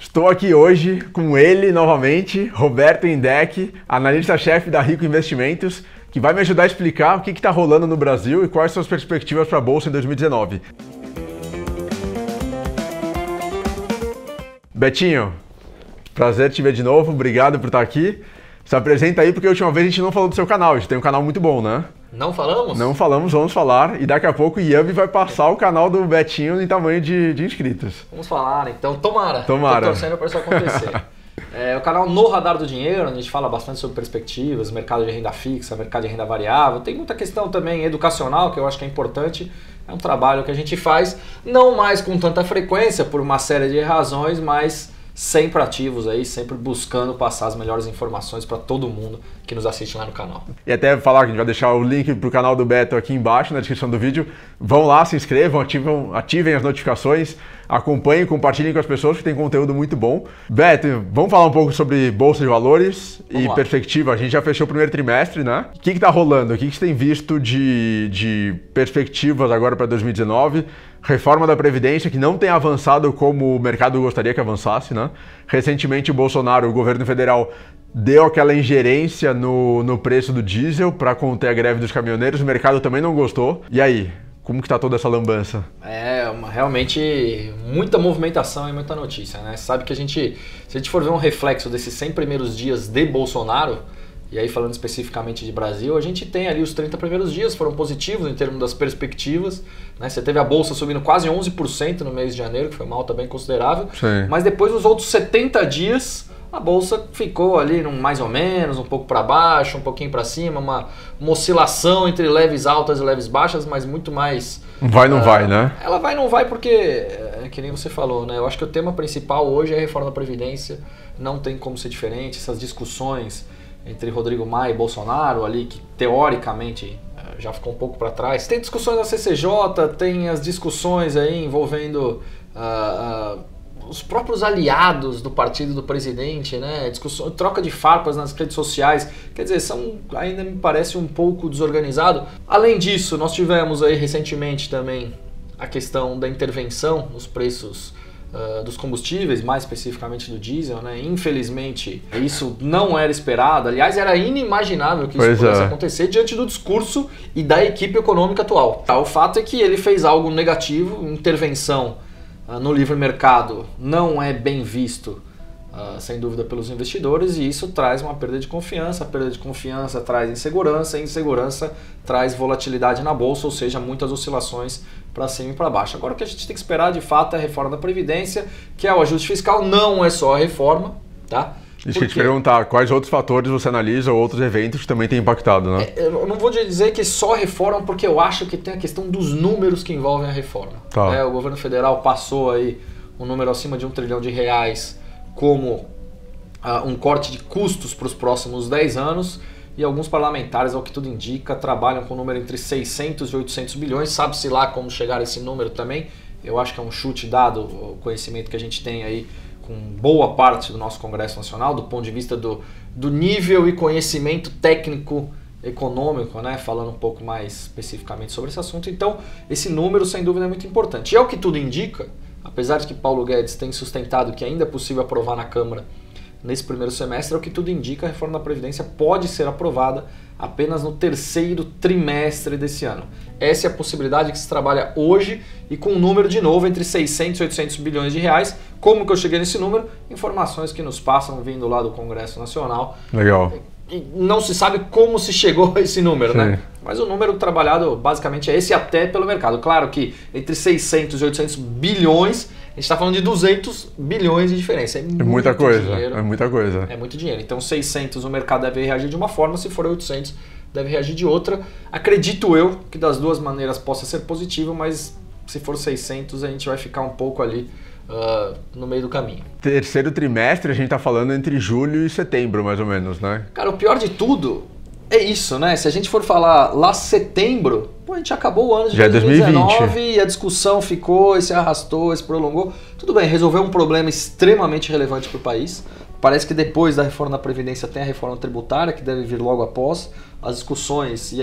Estou aqui hoje com ele novamente, Roberto Indec, analista-chefe da Rico Investimentos, que vai me ajudar a explicar o que está rolando no Brasil e quais são as perspectivas para a Bolsa em 2019. Betinho, prazer te ver de novo, obrigado por estar aqui. Se apresenta aí, porque a última vez a gente não falou do seu canal, a gente tem um canal muito bom, né? Não falamos? Não falamos, vamos falar. E daqui a pouco o Yami vai passar o canal do Betinho em tamanho de inscritos. Vamos falar, então tomara. Tomara. Tô torcendo para isso acontecer. O canal No Radar do Dinheiro, a gente fala bastante sobre perspectivas, mercado de renda fixa, mercado de renda variável. Tem muita questão também educacional, que eu acho que é importante. É um trabalho que a gente faz, não mais com tanta frequência, por uma série de razões, mas sempre ativos aí, sempre buscando passar as melhores informações para todo mundo que nos assiste lá no canal. E até falar que a gente vai deixar o link para o canal do Beto aqui embaixo na descrição do vídeo. Vão lá, se inscrevam, ativem as notificações, acompanhem, compartilhem com as pessoas que tem conteúdo muito bom. Beto, vamos falar um pouco sobre Bolsa de Valores e perspectiva. A gente já fechou o primeiro trimestre, né? O que está rolando? O que você tem visto de perspectivas agora para 2019? Reforma da Previdência, que não tem avançado como o mercado gostaria que avançasse, né? Recentemente o Bolsonaro, o governo federal, deu aquela ingerência no preço do diesel para conter a greve dos caminhoneiros, o mercado também não gostou. E aí, como que tá toda essa lambança? Realmente muita movimentação e muita notícia, né? Sabe que se a gente for ver um reflexo desses 100 primeiros dias de Bolsonaro, e aí falando especificamente de Brasil, a gente tem ali os 30 primeiros dias, foram positivos em termos das perspectivas, né? Você teve a Bolsa subindo quase 11% no mês de janeiro, que foi uma alta bem considerável. Sim. Mas depois dos outros 70 dias, a Bolsa ficou ali mais ou menos, um pouco para baixo, um pouquinho para cima, uma oscilação entre leves altas e leves baixas, mas muito mais... Vai não vai, né? Ela vai não vai porque, que nem você falou, né? Eu acho que o tema principal hoje é a reforma da Previdência, não tem como ser diferente, essas discussões entre Rodrigo Maia e Bolsonaro ali, que teoricamente já ficou um pouco para trás. Tem discussões da CCJ, tem as discussões aí envolvendo os próprios aliados do partido do presidente, né? Discussão, troca de farpas nas redes sociais, quer dizer, ainda me parece um pouco desorganizado. Além disso, nós tivemos aí recentemente também a questão da intervenção nos preços dos combustíveis, mais especificamente do diesel, né? Infelizmente, isso não era esperado. Aliás, era inimaginável que isso pudesse acontecer diante do discurso e da equipe econômica atual. O fato é que ele fez algo negativo, intervenção no livre mercado não é bem visto, sem dúvida, pelos investidores, e isso traz uma perda de confiança. A perda de confiança traz insegurança, e insegurança traz volatilidade na bolsa, ou seja, muitas oscilações para cima e para baixo. Agora o que a gente tem que esperar de fato é a reforma da Previdência, que é o ajuste fiscal, não é só a reforma, tá? Isso que eu te perguntar, quais outros fatores você analisa ou outros eventos que também têm impactado, né? Eu não vou dizer que só a reforma, porque eu acho que tem a questão dos números que envolvem a reforma. Tá. O governo federal passou aí um número acima de R$1 trilhão como um corte de custos para os próximos 10 anos, e alguns parlamentares, ao que tudo indica, trabalham com um número entre 600 e 800 bilhões, sabe-se lá como chegar a esse número também. Eu acho que é um chute dado o conhecimento que a gente tem aí com boa parte do nosso Congresso Nacional, do ponto de vista do nível e conhecimento técnico econômico, né? Falando um pouco mais especificamente sobre esse assunto. Então, esse número, sem dúvida, é muito importante. E é o que tudo indica, apesar de que Paulo Guedes tem sustentado que ainda é possível aprovar na Câmara nesse primeiro semestre, é o que tudo indica, a reforma da Previdência pode ser aprovada apenas no terceiro trimestre desse ano. Essa é a possibilidade que se trabalha hoje, e com um número de novo entre 600 e 800 bilhões de reais. Como que eu cheguei nesse número? Informações que nos passam vindo lá do Congresso Nacional. Legal. E não se sabe como se chegou a esse número, né? Mas o número trabalhado basicamente é esse, até pelo mercado. Claro que entre 600 e 800 bilhões, a gente está falando de 200 bilhões de diferença. É muita coisa. Dinheiro. É muita coisa. É muito dinheiro. Então 600 o mercado deve reagir de uma forma, se for 800 deve reagir de outra. Acredito eu que das duas maneiras possa ser positivo, mas se for 600 a gente vai ficar um pouco ali no meio do caminho. Terceiro trimestre, a gente tá falando entre julho e setembro, mais ou menos, né? Cara, o pior de tudo é isso, né? Se a gente for falar lá setembro, a gente acabou o ano de 2019 e a discussão ficou, e se arrastou, e se prolongou. Tudo bem, resolveu um problema extremamente relevante para o país. Parece que depois da reforma da Previdência tem a reforma tributária, que deve vir logo após. As discussões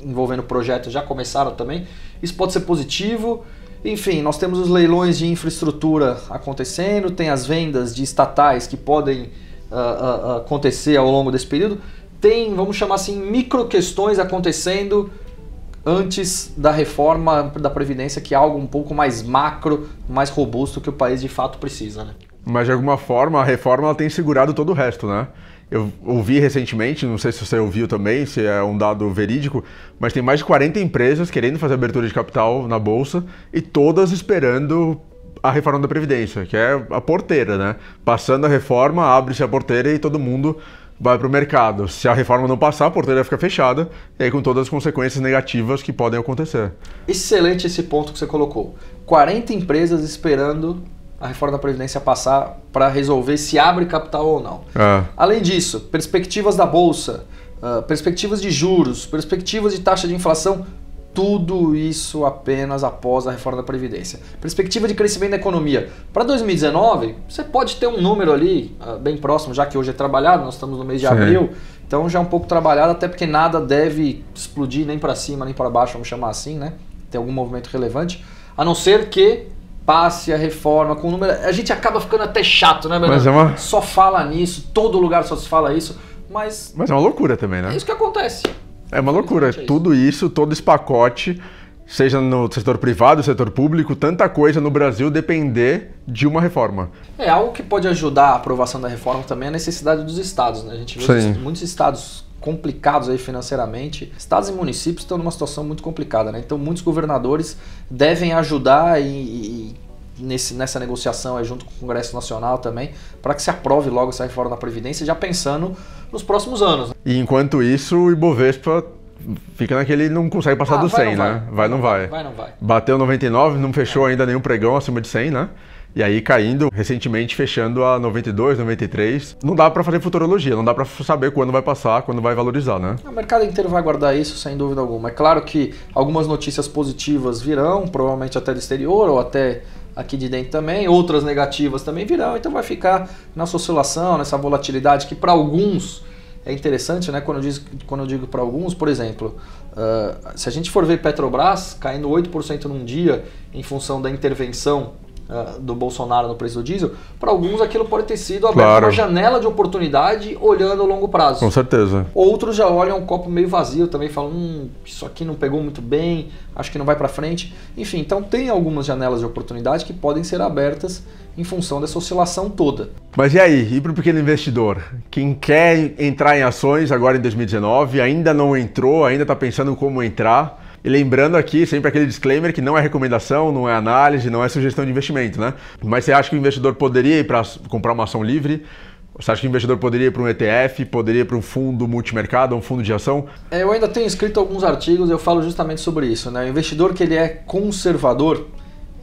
envolvendo o projeto já começaram também. Isso pode ser positivo. Enfim, nós temos os leilões de infraestrutura acontecendo, tem as vendas de estatais que podem acontecer ao longo desse período. Tem, vamos chamar assim, micro questões acontecendo antes da reforma da Previdência, que é algo um pouco mais macro, mais robusto que o país de fato precisa, né? Mas de alguma forma a reforma ela tem segurado todo o resto, né? Eu ouvi recentemente, não sei se você ouviu também, se é um dado verídico, mas tem mais de 40 empresas querendo fazer abertura de capital na Bolsa e todas esperando a reforma da Previdência, que é a porteira, né? Passando a reforma, abre-se a porteira e todo mundo vai para o mercado. Se a reforma não passar, a porteira fica fechada, e aí com todas as consequências negativas que podem acontecer. Excelente esse ponto que você colocou. 40 empresas esperando a reforma da Previdência passar para resolver se abre capital ou não. Além disso, perspectivas da Bolsa, perspectivas de juros, perspectivas de taxa de inflação, tudo isso apenas após a reforma da Previdência. Perspectiva de crescimento da economia. Para 2019, você pode ter um número ali bem próximo, já que hoje é trabalhado, nós estamos no mês de abril, então já é um pouco trabalhado, até porque nada deve explodir nem para cima nem para baixo, vamos chamar assim, né? Tem algum movimento relevante, a não ser que passe a reforma com o número... A gente acaba ficando até chato, né, Bernardo? Só fala nisso, todo lugar só se fala isso, mas... Mas é uma loucura também, né? É isso que acontece. É uma loucura. Tudo isso, todo esse pacote, seja no setor privado, setor público, tanta coisa no Brasil depender de uma reforma. É algo que pode ajudar a aprovação da reforma também, a necessidade dos estados, né? A gente vê muitos estados complicados aí financeiramente. Estados e municípios estão numa situação muito complicada, né? Então muitos governadores devem ajudar nessa negociação aí junto com o Congresso Nacional também, para que se aprove logo essa reforma da Previdência, já pensando nos próximos anos. E enquanto isso, o Ibovespa fica naquele, não consegue passar do 100, né? Vai, não vai. Bateu 99, não fechou ainda nenhum pregão acima de 100, né? E aí caindo, recentemente fechando a 92, 93. Não dá para fazer futurologia, não dá para saber quando vai passar, quando vai valorizar, né? O mercado inteiro vai guardar isso, sem dúvida alguma. É claro que algumas notícias positivas virão, provavelmente até do exterior ou até aqui de dentro também, outras negativas também virão, então vai ficar nessa oscilação, nessa volatilidade que para alguns é interessante, né? Quando eu digo para alguns, por exemplo, se a gente for ver Petrobras caindo 8% num dia em função da intervenção do Bolsonaro no preço do diesel, para alguns aquilo pode ter sido aberto uma janela de oportunidade olhando a longo prazo. Com certeza. Outros já olham um copo meio vazio também, falam, isso aqui não pegou muito bem, acho que não vai para frente. Enfim, então tem algumas janelas de oportunidade que podem ser abertas em função dessa oscilação toda. Mas e aí? E para o pequeno investidor? Quem quer entrar em ações agora em 2019, ainda não entrou, ainda está pensando em como entrar? E lembrando aqui, sempre aquele disclaimer que não é recomendação, não é análise, não é sugestão de investimento, né? Mas você acha que o investidor poderia ir para comprar uma ação livre? Você acha que o investidor poderia ir para um ETF, poderia ir para um fundo multimercado, um fundo de ação? Eu ainda tenho escrito alguns artigos, eu falo justamente sobre isso, né? O investidor que ele é conservador,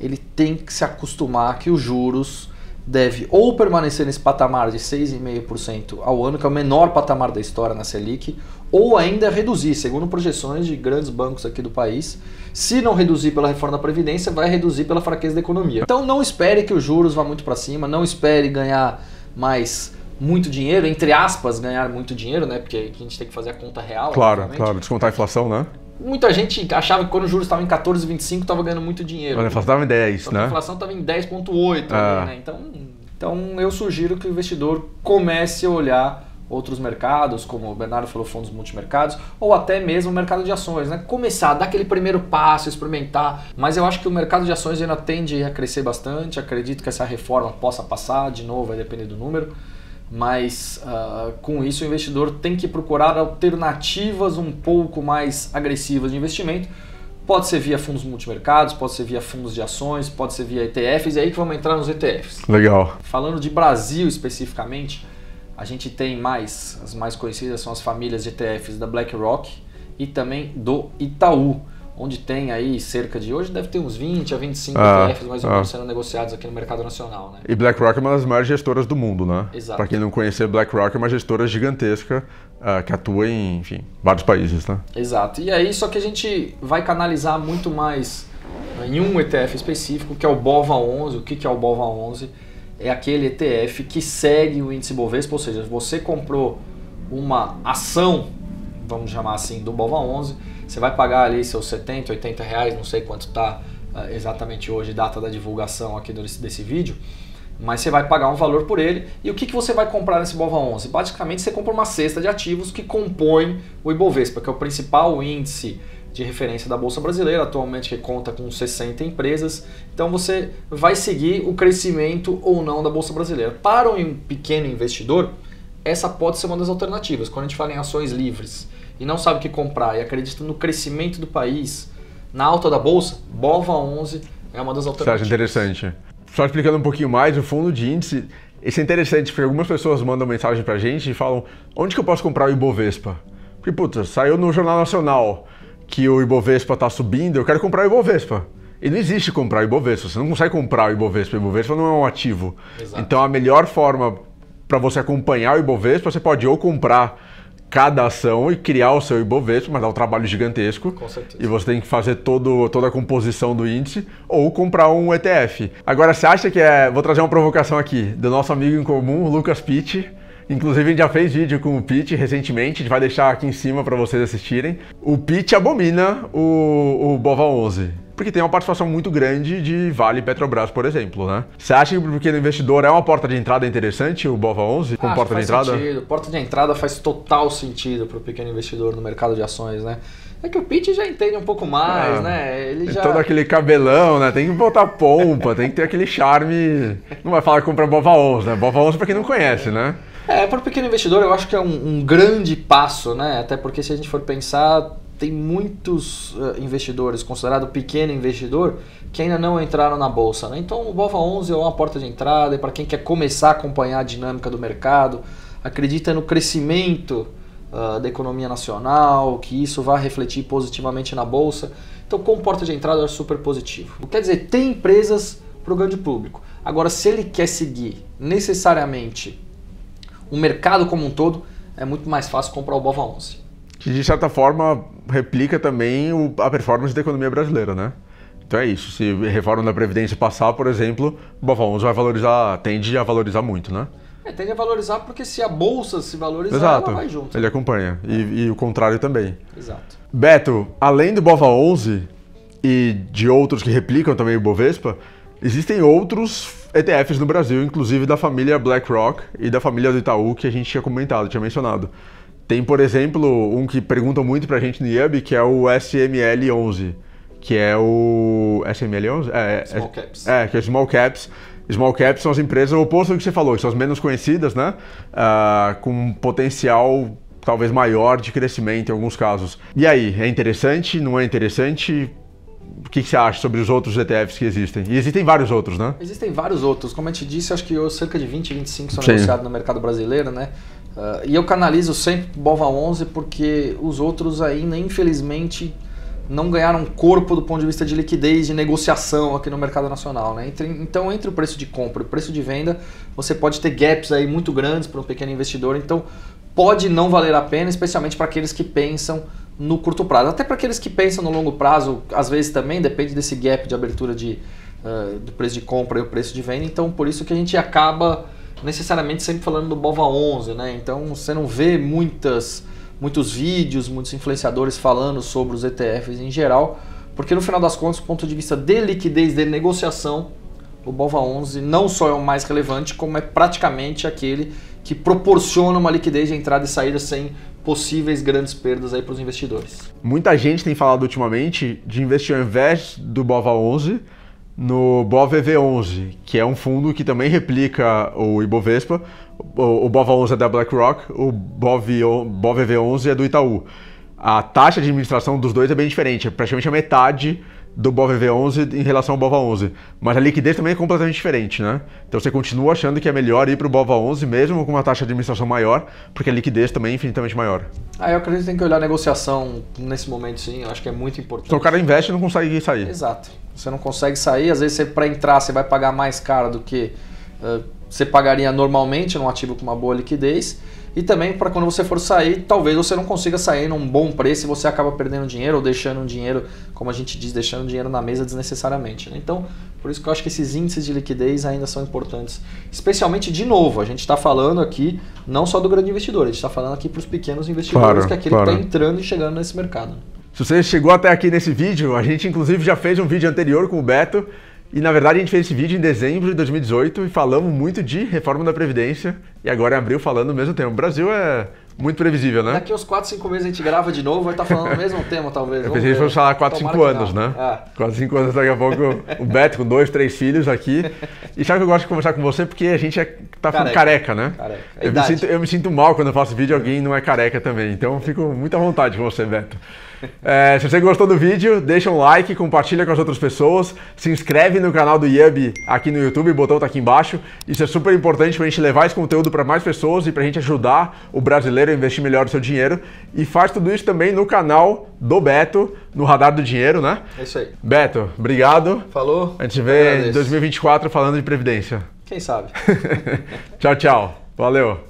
ele tem que se acostumar que os juros deve ou permanecer nesse patamar de 6,5% ao ano, que é o menor patamar da história na Selic, ou ainda reduzir, segundo projeções de grandes bancos aqui do país. Se não reduzir pela reforma da Previdência, vai reduzir pela fraqueza da economia. Então não espere que os juros vá muito para cima, não espere ganhar muito dinheiro, entre aspas, ganhar muito dinheiro, né? Porque aqui a gente tem que fazer a conta real. Claro, descontar a inflação, né? Muita gente achava que quando os juros estavam em 14,25 estava ganhando muito dinheiro. A inflação estava em 10, né? A inflação estava em 10,8, né? Então eu sugiro que o investidor comece a olhar outros mercados, como o Bernardo falou, fundos multimercados, ou até mesmo o mercado de ações, né? Começar a dar aquele primeiro passo, experimentar. Mas eu acho que o mercado de ações ainda tende a crescer bastante. Acredito que essa reforma possa passar, de novo, vai depender do número. Mas com isso o investidor tem que procurar alternativas um pouco mais agressivas de investimento. Pode ser via fundos multimercados, pode ser via fundos de ações, pode ser via ETFs, é aí que vamos entrar nos ETFs. Legal. Falando de Brasil especificamente, a gente tem as mais conhecidas são as famílias de ETFs da BlackRock e também do Itaú, onde tem aí cerca de, hoje deve ter uns 20 a 25 ETFs mais ou menos sendo negociados aqui no mercado nacional, né? E BlackRock é uma das maiores gestoras do mundo, né? Exato. Para quem não conhecer, BlackRock é uma gestora gigantesca que atua em, enfim, vários países, né? Exato. E aí, só que a gente vai canalizar muito mais em um ETF específico, que é o BOVA11. O que é o BOVA11? É aquele ETF que segue o índice Bovespa, ou seja, você comprou uma ação, vamos chamar assim, do BOVA11, você vai pagar ali seus 70, 80 reais, não sei quanto está exatamente hoje, data da divulgação aqui desse vídeo, mas você vai pagar um valor por ele. E o que você vai comprar nesse BOVA11? Basicamente você compra uma cesta de ativos que compõem o Ibovespa, que é o principal índice de referência da Bolsa Brasileira, atualmente que conta com 60 empresas. Então você vai seguir o crescimento ou não da Bolsa Brasileira. Para um pequeno investidor, essa pode ser uma das alternativas. Quando a gente fala em ações livres e não sabe o que comprar e acredita no crescimento do país, na alta da Bolsa, BOVA11 é uma das alternativas. Você acha interessante? Só explicando um pouquinho mais, o fundo de índice, isso é interessante, porque algumas pessoas mandam mensagem pra gente e falam: onde que eu posso comprar o Ibovespa? Porque, puta, saiu no Jornal Nacional que o Ibovespa está subindo, eu quero comprar o Ibovespa. E não existe comprar o Ibovespa, você não consegue comprar o Ibovespa não é um ativo. Exato. Então a melhor forma para você acompanhar o Ibovespa, você pode ou comprar cada ação e criar o seu Ibovespa, mas dá um trabalho gigantesco. Com certeza. E você tem que fazer toda a composição do índice, ou comprar um ETF. Agora, você acha que vou trazer uma provocação aqui, do nosso amigo em comum, Lucas Pitti. Inclusive, a gente já fez vídeo com o Pitti recentemente, a gente vai deixar aqui em cima para vocês assistirem. O Pitti abomina o BOVA11, porque tem uma participação muito grande de Vale e Petrobras, por exemplo, né? Você acha que para o pequeno investidor é uma porta de entrada interessante, o BOVA11, como porta de entrada? Sentido. Porta de entrada faz total sentido para o pequeno investidor no mercado de ações, né? É que o Pitti já entende um pouco mais, né? Ele já... Todo aquele cabelão, né? Tem que botar pompa, tem que ter aquele charme. Não vai falar que compra BOVA11, né? BOVA11 para quem não conhece, né? Para o pequeno investidor eu acho que é um grande passo, né? Até porque se a gente for pensar, tem muitos investidores, considerado pequeno investidor, que ainda não entraram na bolsa, né? Então o BOVA11 é uma porta de entrada, é para quem quer começar a acompanhar a dinâmica do mercado, acredita no crescimento da economia nacional, que isso vai refletir positivamente na bolsa. Então, como porta de entrada, é super positivo. Quer dizer, tem empresas para o grande público. Agora, se ele quer seguir necessariamente o mercado como um todo, é muito mais fácil comprar o BOVA11. Que de certa forma replica também a performance da economia brasileira, né? Então é isso, se a reforma da Previdência passar, por exemplo, o BOVA11 vai valorizar, tende a valorizar muito, né? Tende a valorizar porque se a bolsa se valorizar, exato, ela vai junto. Ele acompanha, e o contrário também. Exato. Beto, além do BOVA11 e de outros que replicam também o Bovespa, existem outros ETFs no Brasil, inclusive da família BlackRock e da família do Itaú, que a gente tinha comentado, tinha mencionado. Tem, por exemplo, um que perguntam muito pra gente no IUB, que é o SML11, que é o... SML11? Small Caps. Que é Small Caps. Small Caps são as empresas, o oposto do que você falou, que são as menos conhecidas, né? Com um potencial talvez maior de crescimento em alguns casos. E aí, é interessante, não é interessante? O que você acha sobre os outros ETFs que existem? E existem vários outros, né? Existem vários outros. Como eu te disse, acho que cerca de 20, 25 são negociados no mercado brasileiro, né? E eu canalizo sempre o BOVA11 porque os outros ainda, infelizmente, não ganharam corpo do ponto de vista de liquidez, de negociação aqui no mercado nacional, né? Então, entre o preço de compra e o preço de venda, você pode ter gaps aí muito grandes para um pequeno investidor. Então, pode não valer a pena, especialmente para aqueles que pensam no curto prazo. Até para aqueles que pensam no longo prazo, às vezes também depende desse gap de abertura do preço de compra e o preço de venda. Então, por isso que a gente acaba necessariamente sempre falando do BOVA11, né? Então, você não vê muitos vídeos, muitos influenciadores falando sobre os ETFs em geral, porque no final das contas, do ponto de vista de liquidez, de negociação, o BOVA11 não só é o mais relevante, como é praticamente aquele que proporciona uma liquidez de entrada e saída sem possíveis grandes perdas aí para os investidores. Muita gente tem falado ultimamente de investir ao invés do BOVA11 no BOVV11, que é um fundo que também replica o Ibovespa. O BOVA11 é da BlackRock, o BOVV11 é do Itaú. A taxa de administração dos dois é bem diferente, é praticamente a metade do BOVV11 em relação ao BOVA11. Mas a liquidez também é completamente diferente, né? Então você continua achando que é melhor ir para o BOVA11 mesmo com uma taxa de administração maior, porque a liquidez também é infinitamente maior. Eu acredito que tem que olhar a negociação nesse momento, sim. Eu acho que é muito importante. Então o cara investe e não consegue sair. Exato. Você não consegue sair, às vezes para entrar você vai pagar mais caro do que você pagaria normalmente num ativo com uma boa liquidez. E também para quando você for sair, talvez você não consiga sair num bom preço e você acaba perdendo dinheiro ou deixando um dinheiro, como a gente diz, deixando dinheiro na mesa desnecessariamente, né? Então, por isso que eu acho que esses índices de liquidez ainda são importantes. Especialmente, de novo, a gente está falando aqui não só do grande investidor, a gente está falando aqui para os pequenos investidores, que é aquele que está entrando e chegando nesse mercado. Se você chegou até aqui nesse vídeo, a gente inclusive já fez um vídeo anterior com o Beto e na verdade a gente fez esse vídeo em dezembro de 2018 e falamos muito de reforma da Previdência e agora em abril falando o mesmo tema. O Brasil é muito previsível, né? Daqui uns 4, 5 meses a gente grava de novo, vai estar falando o mesmo tema, talvez. Eu pensei que a gente fosse falar 4, 5 anos, né? 4, 5 anos daqui a pouco, o Beto com 2, 3 filhos aqui. E sabe que eu gosto de conversar com você? Porque a gente tá ficando careca, né? Careca. Eu me sinto mal quando eu faço vídeo e alguém não é careca também. Então eu fico muito à vontade com você, Beto. Se você gostou do vídeo, deixa um like, compartilha com as outras pessoas, se inscreve no canal do Yubi aqui no YouTube, o botão tá aqui embaixo. Isso é super importante pra gente levar esse conteúdo para mais pessoas e pra gente ajudar o brasileiro a investir melhor o seu dinheiro. E faz tudo isso também no canal do Beto, no Radar do Dinheiro, né? É isso aí. Beto, obrigado. Falou. A gente se vê em 2024 falando de Previdência. Quem sabe? Tchau, tchau. Valeu.